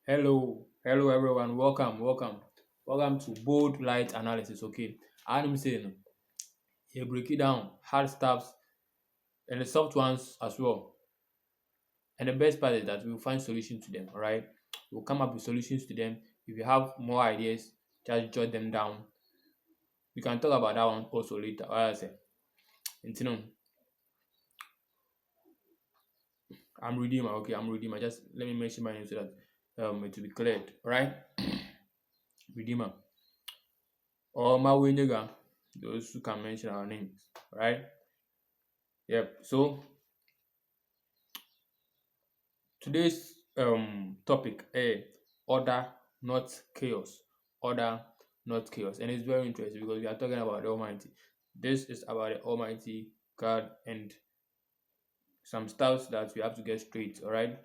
Hello everyone. Welcome to Bold Light Analysis. Okay, I'm saying you break it down, hard stuffs and the soft ones as well. And the best part is that we'll find solutions to them. All right, we'll come up with solutions to them. If you have more ideas, just jot them down. We can talk about that one also later. What I say, and I'm Redeemer. Okay, I'm Redeemer. Just let me mention my name so that it will be cleared. All right, Redeemer or Mawinyega. Those who can mention our names. All right. Yep. So today's topic, order not chaos. Order not chaos. And it's very interesting because we are talking about the Almighty. This is about the Almighty God and some stuff that we have to get straight, all right?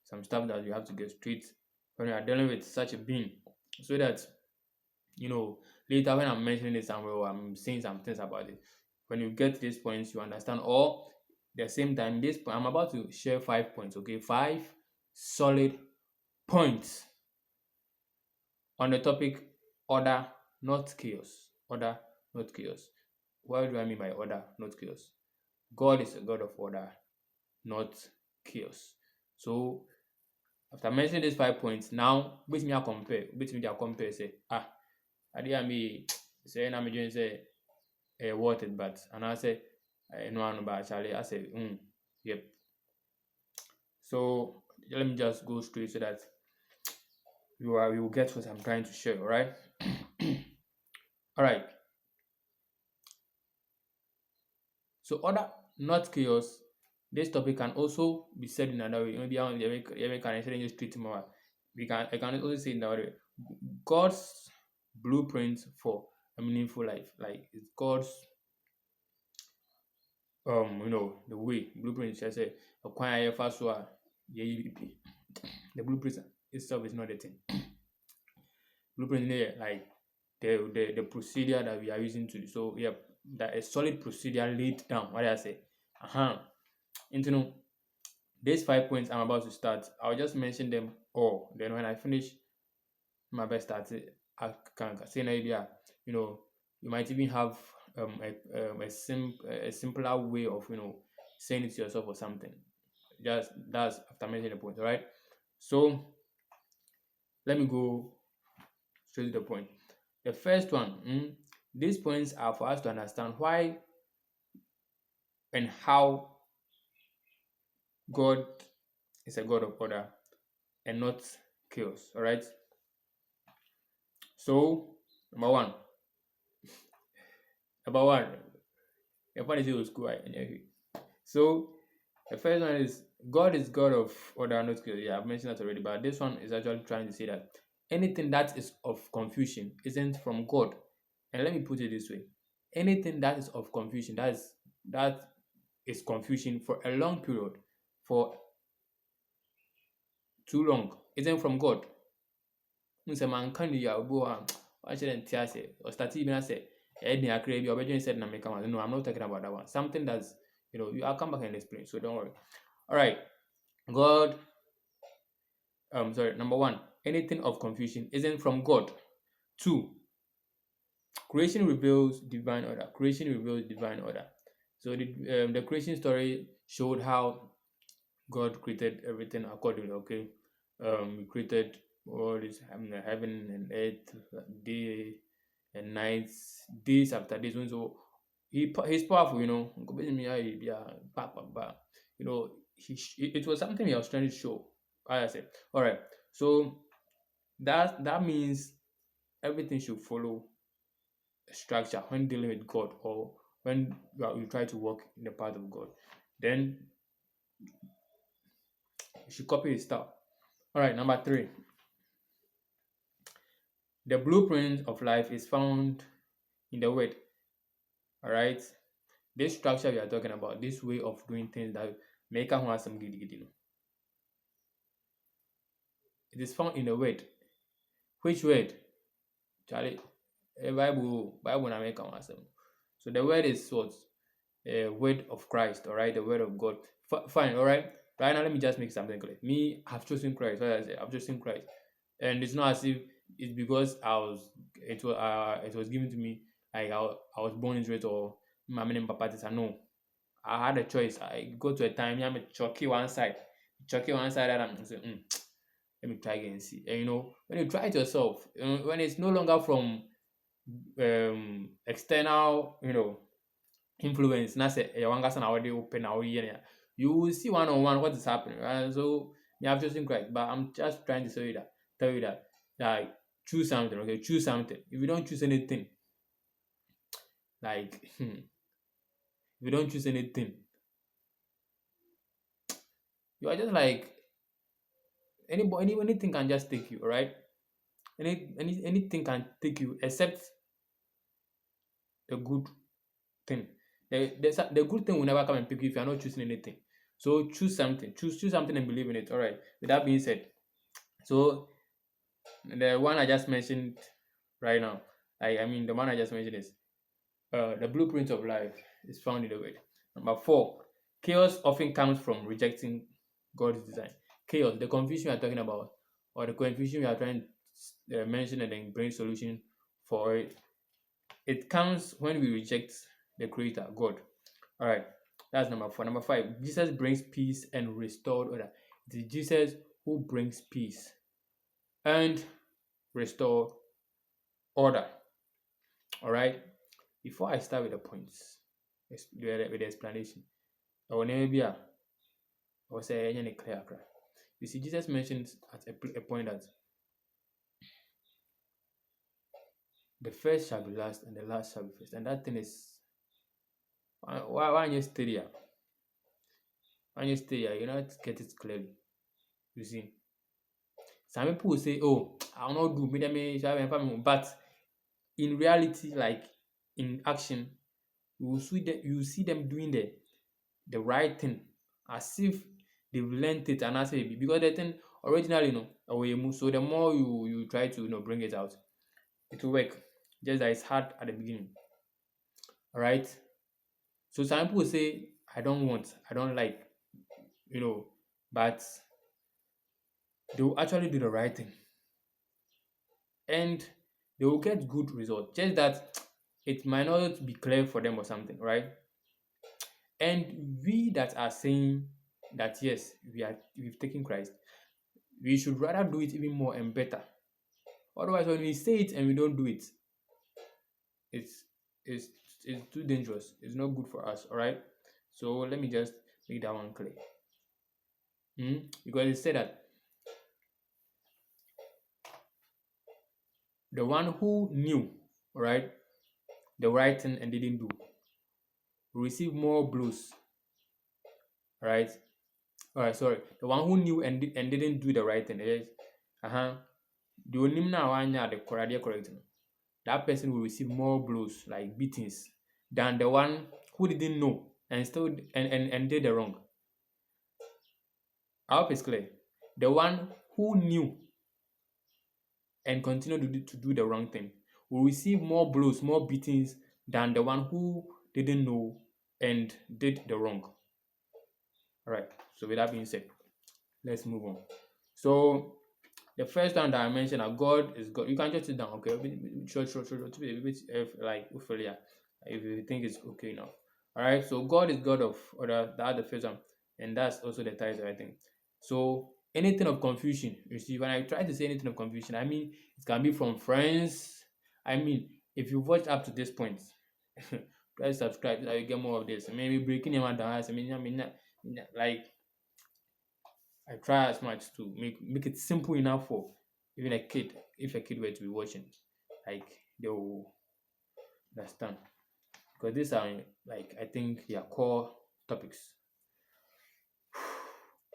Some stuff that we have to get straight when we are dealing with such a being. So that later when I'm mentioning this somewhere or I'm saying some things about it, when you get to these points, you understand. Or the same time, this point, I'm about to share 5 points, okay? 5 solid points on the topic order, not chaos. Order, not chaos. What do I mean by order, not chaos? God is a God of order, not chaos. So after mentioning these 5 points, now which me I compare say, I didn't me say na me doing say worth it, but and I say no one but actually I say yep. So let me just go straight so that you will get what I'm trying to share, all right? All right. So order, not chaos. This topic can also be said in another way. Maybe I want to can actually just treat more. I can also say in another way. God's blueprint for a meaningful life. Like it's God's the way blueprint just say acquire first one. Yeah, the blueprint itself is not the thing. Blueprint there like the procedure that we are using to so yeah, that a solid procedure laid down. What did I say? Into these 5 points I'm about to start, I'll just mention them all. Then when I finish my best at it, I can say maybe you might even have a simpler way of saying it to yourself or something. Just that's after mentioning the point, all right? So let me go straight to the point. The first one, these points are for us to understand why and how God is a God of order and not chaos. All right. So number one, number one, the funny thing was school. So the first one is God is God of order, not chaos. Yeah, I've mentioned that already, but this one is actually trying to say that anything that is of confusion isn't from God. And let me put it this way: anything that is of confusion, that is confusion for a long period, for too long, isn't from God. Sɛ manka no yie a obi wɔ hɔ a wakyerɛ nte ase ɔstarte bi na sɛ ɛyɛ den akra bi a ɔbɛdwene sɛ na meka ma no, I'm not talking about that one. Something that's I'll come back and explain, so don't worry. All right. God, sorry, number one, anything of confusion isn't from God. Two, creation reveals divine order. Creation reveals divine order. So the creation story showed how God created everything accordingly. Okay, He created all this heaven and earth, day and nights, days after days. So he's powerful. It was something he was trying to show. As I said, all right. So that means everything should follow a structure when dealing with God or when you try to walk in the path of God. Then you should copy his style. All right, number three. The blueprint of life is found in the word. All right. This structure we are talking about, this way of doing things that make us some gidi gidi. No. It is found in the word. Which word? Charlie, Bible na make some. So the word is what? Word of Christ. All right, the word of God. Fine. All right. Right now, let me just make something clear. Me, I've chosen Christ. What I say, I've chosen Christ, and it's not as if it's because it was given to me like I was born into it or my name papa this. No, I had a choice. I go to a time, I'm a chucky one side, and I'm say, let me try again and see. And when you try it yourself, when it's no longer from external, influence, na say your anger na already open now, you will see one on one what is happening. Right? So you have chosen Christ, but I'm just trying to tell you that, like, choose something, okay? Choose something. If you don't choose anything, like, if you don't choose anything, you are just like anything can just take you, all right? Anything can take you except the good thing. The good thing will never come and pick you if you are not choosing anything. So choose something. Choose something and believe in it. All right. With that being said, so the one I just mentioned right now, I mean the one I just mentioned is the blueprint of life is found in the word. Number four, chaos often comes from rejecting God's design. Chaos, the confusion we are talking about, or the confusion we are trying to mention and then bring solution for it. It comes when we reject the Creator, God. All right, that's number four. Number five, Jesus brings peace and restored order. It is Jesus who brings peace and restore order. All right, before I start with the points, with the explanation, I will maybe I will say any clear. You see, Jesus mentions at a point that the first shall be last and the last shall be first, and that thing is why you stay here? When you stay here, you not get it clearly. You see, some people will say, "Oh, I will not do me, but in reality, like in action, you will see them doing the right thing as if they've learned it and say because the thing originally, so the more you try to bring it out, it will work. Just that it's hard at the beginning. All right. So some people say, I don't like, you know, but they will actually do the right thing and they will get good results. Just that it might not be clear for them or something, right? And we that are saying that yes, we've taken Christ, we should rather do it even more and better. Otherwise, when we say it and we don't do it, it's it's it's too dangerous. It's not good for us. All right. So let me just make that one clear. Because it said that the one who knew, right, the right thing and didn't do will receive more blows. Right. All right. Sorry. The one who knew and didn't do the right thing. Yes. The onim na wanya the correct. That person will receive more blows like beatings than the one who didn't know and still and did the wrong. I hope it's clear. The one who knew and continued to do the wrong thing will receive more blows, more beatings than the one who didn't know and did the wrong. All right. So with that being said, let's move on. So the first one that I mentioned, that God is God. You can just sit down, okay? Sure. Like, if you think it's okay now. All right. So God is God of order. That's the first one, and that's also the title, I think. So anything of confusion, you see, when I try to say anything of confusion, I mean it can be from friends. I mean, if you've watched up to this point, try to subscribe so that you get more of this. Maybe breaking your man down. Like I try as much to make it simple enough for even a kid, if a kid were to be watching, like they will understand. Because these are like I think their core topics.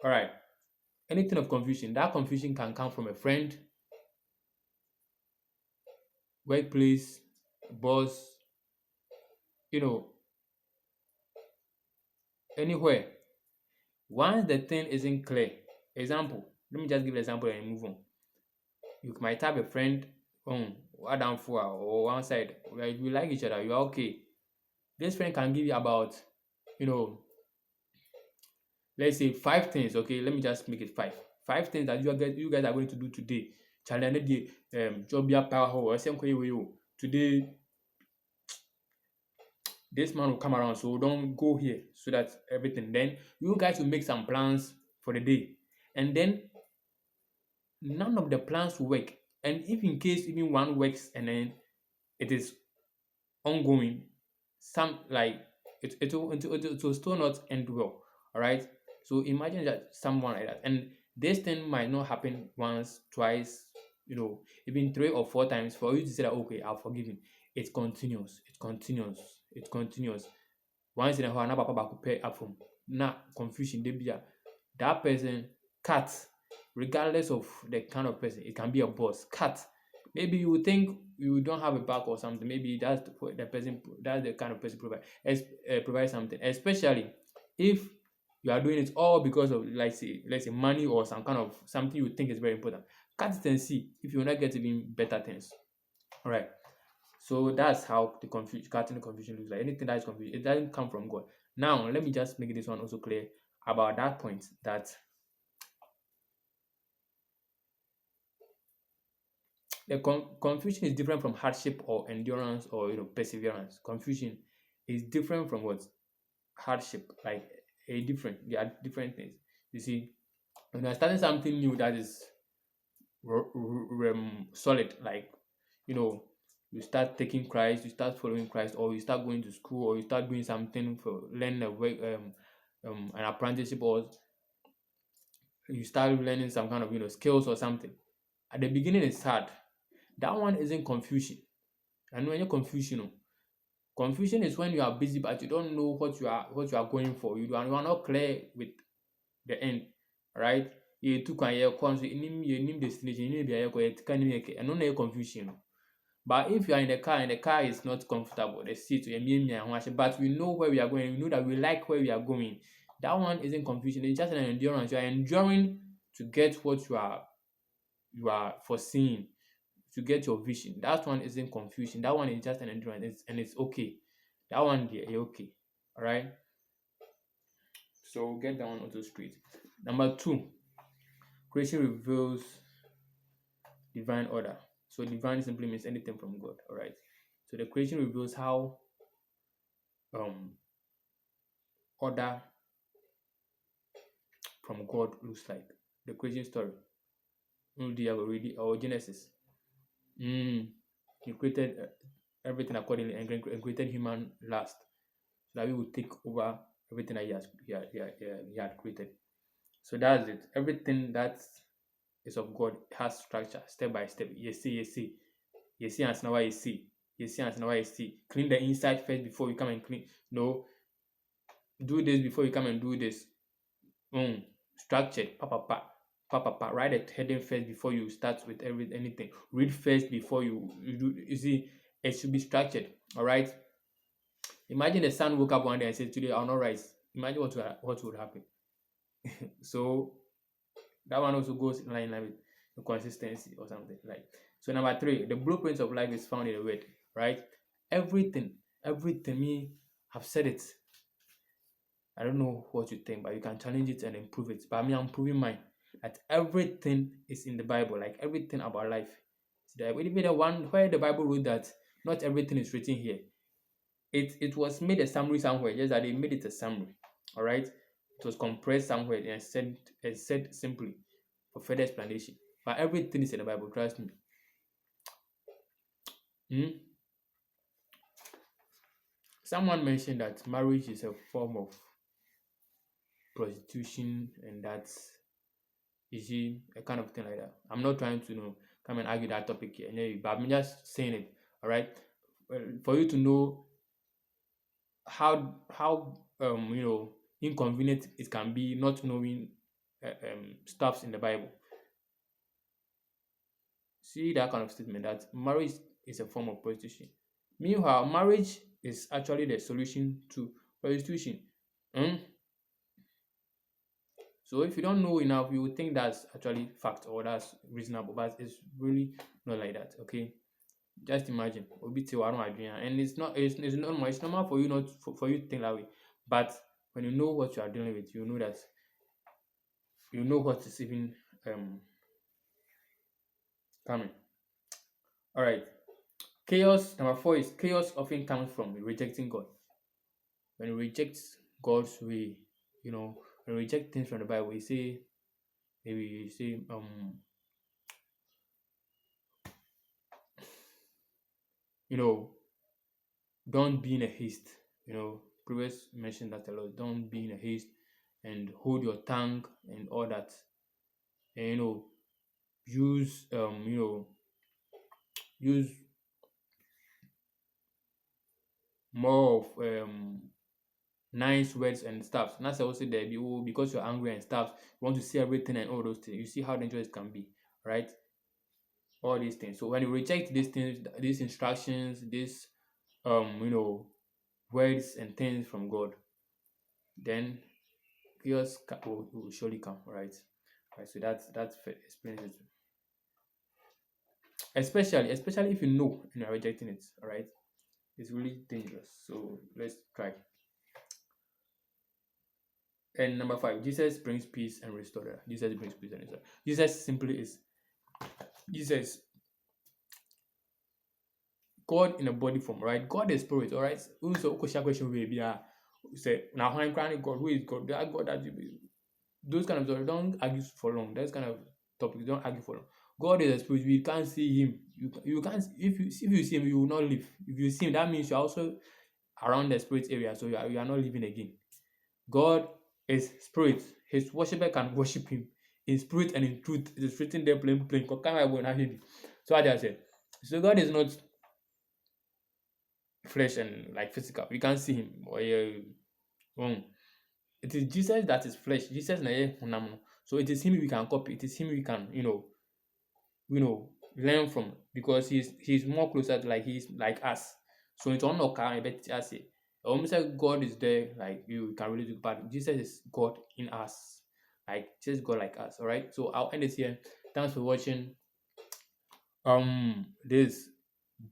All right. Anything of confusion, that confusion can come from a friend, workplace, boss, you know, anywhere. Once the thing isn't clear, example, let me just give an example and move on. You might have a friend down for or one side where you like each other, you are okay. This friend can give you about, you know, let's say 5 things. Okay, let me just make it five. 5 things that you guys are going to do today. Challenge the job power or today this man will come around, so don't go here, so that everything. Then you guys will make some plans for the day, and then none of the plans will work. And if in case even one works and then it is ongoing, some like it will still not end well. All right. So imagine that someone like that, and this thing might not happen once, twice, even 3 or 4 times for you to say that okay, I've forgiven. It continues, it continues, it continues. Once in a while, na papa baako pɛ afom, na confusion dey be a that person cut, regardless of the kind of person. It can be a boss, cut. Maybe you think you don't have a back or something. Maybe the person, that's the kind of person provide something. Especially if you are doing it all because of, like say, let's say money or some kind of something you think is very important. Cut it and see if you will not get even better things. All right. So that's how the confusion, cutting the confusion looks like. Anything that is confusion, it doesn't come from God. Now, let me just make this one also clear about that point, that the confusion is different from hardship or endurance or perseverance. Confusion is different from what? Hardship. Like a different, they are different things. You see, when you're starting something new that is solid, like you know, you start taking Christ, you start following Christ, or you start going to school, or you start doing something for learning a way, an apprenticeship, or you start learning some kind of skills or something. At the beginning, it's hard. That one isn't confusion. And when you're confusion, confusion is when you are busy but you don't know what you are going for. You are not clear with the end, right? You took on your cons, you name destination, you need be a no confusion. But if you are in the car and the car is not comfortable, the seat, but we know where we are going, we know that we like where we are going. That one isn't confusion, it's just an endurance. You are enduring to get what you are foreseeing, to get your vision. That one isn't confusion. That one is just an endurance, and it's okay. That one there, you're okay. All right. So we'll get that one also straight. Number two, creation reveals divine order. So divine simply means anything from God. All right. So the creation reveals how um order from God looks like. The creation story. Do you have already or Genesis? Mm, he created everything accordingly and created human last, so that we would take over everything that he had created. So that's it. Everything that is of God has structure, step by step. You see, and now you see. You see, and now you see. Clean the inside first before you come and clean. No, do this before you come and do this. Structured. Pa pa pa. Pa pa pa. Write the heading first before you start with anything. Read first before you do. You see, it should be structured. All right. Imagine the son woke up one day and said, "Today I'll not rise." Imagine what would happen. So that one also goes in line with the consistency or something like. So number three, the blueprint of life is found in the word, right? Everything. Me, I've said it. I don't know what you think, but you can challenge it and improve it. But me, I'm proving mine. That everything is in the Bible, like everything about life. Even the one where the Bible wrote that not everything is written here. It was made a summary somewhere, just that they made it a summary. All right. It was compressed somewhere and said simply for further explanation. But everything is in the Bible, trust me. Hmm? Someone mentioned that marriage is a form of prostitution, and that's, you see, a kind of thing like that. I'm not trying to come and argue that topic here, but I'm just saying it. All right. Well, for you to know how inconvenient it can be not knowing stuffs in the Bible. See that kind of statement that marriage is a form of prostitution. Meanwhile, marriage is actually the solution to prostitution. Hmm? So if you don't know enough, you would think that's actually fact or that's reasonable, but it's really not like that. Okay, just imagine obi te w'ano adwene a, and it's normal for you not for you to think that way. But when you know what you are dealing with, you know that you know what is even um coming. All right. Chaos number four is chaos often comes from rejecting God. When you reject God's way, when you reject things from the Bible, you say maybe you say you know don't be in a haste. Previous mentioned that a lot. Don't be in a haste and hold your tongue and all that. And use use more of nice words and stuff. And that's also there be because you're angry and stuff, you want to see everything and all those things. You see how dangerous it can be, right? All these things. So when you reject these things, these instructions, these words and things from God, then chaos will surely come, right? Right. So that's explains it. Especially if you know and you're rejecting it, all right? It's really dangerous. So let's try. And number five, Jesus brings peace and restore. Jesus brings peace and restore. Jesus simply is Jesus, God in a body form, right? God is spirit, all right? Who so question baby say now when crying God, who is God? That God that you those kind of stuff, don't argue for long. Those kind of topics, don't argue for long. God is a spirit, we can't see him. You can't if you see him, you will not live. If you see him, that means you're also around the spirit area, so you are not living again. God is spirit. His worshiper can worship him in spirit and in truth. It is written there plain. So I just said. So God is not flesh and like physical. We can't see him. Um, it is Jesus that is flesh. Jesus na ye honam no. So it is him we can copy. It is him we can, learn from because he's more closer to like he's like us. So it's on okay, but I say almost like God is there, like you can relate to, but Jesus is God in us, like just God like us. All right. So I'll end it here. Thanks for watching. This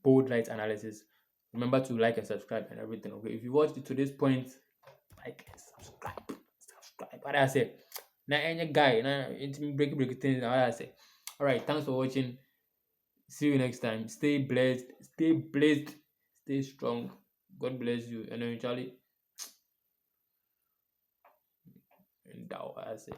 bold light analysis. Remember to like and subscribe and everything. Okay. If you watched it to this point, like and subscribe. What I say. Now any guy, now it's break things. What I say. All right. Thanks for watching. See you next time. Stay blessed. Stay blessed. Stay strong. God bless you. And eventually, endow. I say.